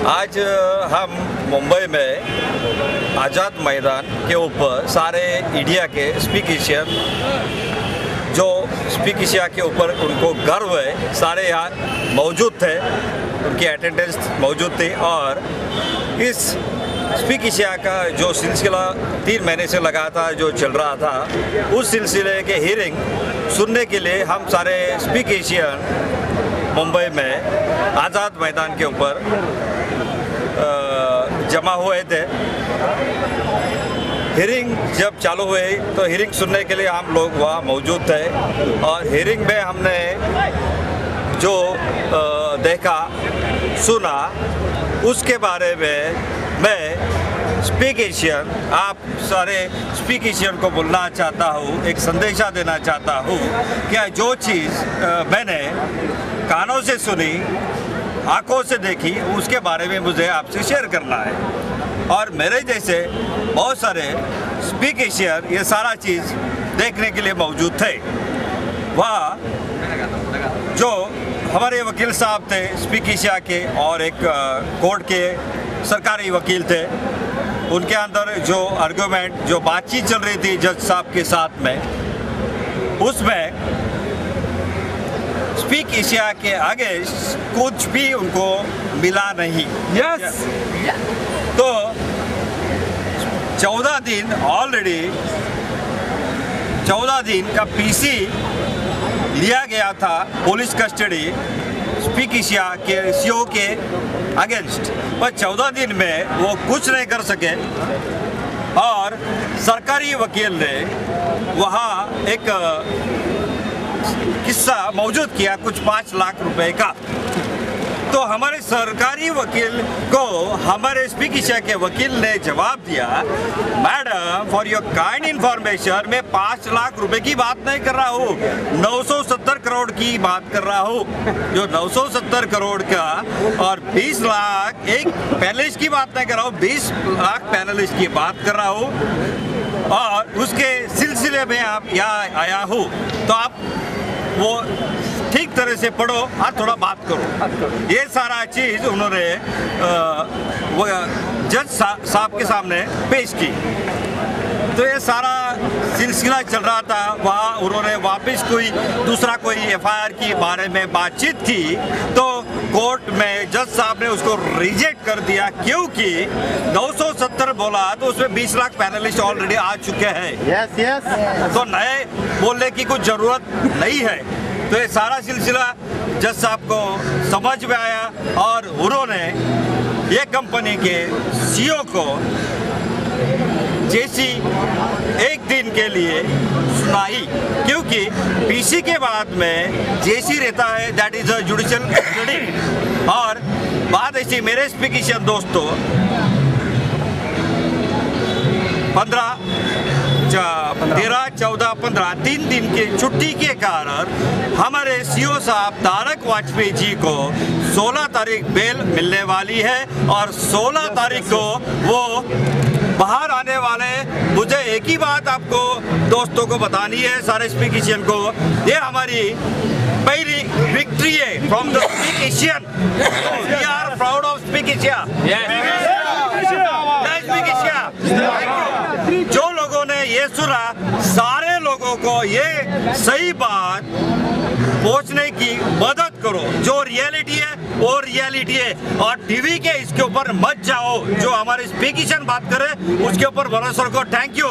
आज हम मुंबई में आज़ाद मैदान के ऊपर सारे इंडिया के स्पीक एशियन जो स्पीक एशिया के ऊपर उनको गर्व है, सारे यहाँ मौजूद थे, उनकी अटेंडेंस मौजूद थी। और इस स्पीक एशिया का जो सिलसिला 3 महीने से लगातार जो चल रहा था, उस सिलसिले के हियरिंग सुनने के लिए हम सारे स्पीक एशियन मुंबई में आज़ाद मैदान के ऊपर जमा हुए थे। हियरिंग जब चालू हुई तो हियरिंग सुनने के लिए हम लोग वहाँ मौजूद थे और हियरिंग में हमने जो देखा सुना उसके बारे में मैं स्पीक एशियन, आप सारे स्पीक एशियन को बोलना चाहता हूँ, एक संदेशा देना चाहता हूँ कि जो चीज़ मैंने कानों से सुनी, आंखों से देखी, उसके बारे में मुझे आपसे शेयर करना है। और मेरे जैसे बहुत सारे स्पीक एशियन ये सारा चीज़ देखने के लिए मौजूद थे। वह जो हमारे वकील साहब थे स्पीक एशिया के और एक कोर्ट के सरकारी वकील थे, उनके अंदर जो आर्गुमेंट जो बातचीत चल रही थी जज साहब के साथ में, उसमें स्पीक एशिया के आगे कुछ भी उनको मिला नहीं। यस तो 14 दिन ऑलरेडी 14 दिन का पीसी लिया गया था पुलिस कस्टडी स्पीक एशिया के सीईओ के अगेंस्ट, पर 14 दिन में वो कुछ नहीं कर सके। और सरकारी वकील ने वहाँ एक किस्सा मौजूद किया कुछ 5 लाख रुपए का। तो हमारे सरकारी वकील को हमारे स्पीक एशिया के वकील ने जवाब दिया, madam for your kind information मैं 5 लाख रुपए की बात नहीं कर रहा हूँ, 970 करोड़ की बात कर रहा हूँ। जो 970 करोड़ का और 20 लाख एक पैनलिस्ट की बात नहीं कर रहा हूँ, 20 लाख पैनलिस्ट की बात कर रहा हूँ। और उसके सिलसिले में आप यहाँ आया हूँ, तो आप वो ठीक तरह से पढ़ो और थोड़ा बात करो। ये सारा चीज़ उन्होंने वो जज साहब के सामने पेश की। तो ये सारा सिलसिला चल रहा था। वहाँ उन्होंने वापस कोई एफआईआर के बारे में बातचीत की, तो कोर्ट में जज साहब ने उसको रिजेक्ट कर दिया, क्योंकि 970 बोला तो उसमें 20 लाख पैनलिस्ट ऑलरेडी आ चुके हैं। यस यस तो नए बोलने की कुछ ज़रूरत नहीं है। तो ये सारा सिलसिला जज साहब को समझ में आया और उन्होंने ये कंपनी के सीईओ को जैसी एक दिन के लिए सुनाई, क्योंकि पीसी के बाद में जेसी रहता है, that is a judicial custody. और बात ऐसी, मेरे स्पीक एशियन दोस्तों 13, 14, 15 3 दिन की छुट्टी के कारण हमारे सीईओ साहब तारक वाजपेयी जी को 16 तारीख बेल मिलने वाली है और 16 तारीख को वो बाहर आने वाले। मुझे एक ही बात आपको दोस्तों को बतानी है, सारे स्पीक एशियन को, ये हमारी पहली विक्ट्री है from the speak Asian. We are proud of speak Asia. Speak Asia. जो लोगों ने ये सुना, सारे लोगों को ये सही बात पहुंचने की मदद करो। जो रियलिटी है वो रियलिटी है, और टीवी के इसके ऊपर मत जाओ। जो हमारे स्पीक एशियन बात करे उसके ऊपर भरोसा रखो। Thank you.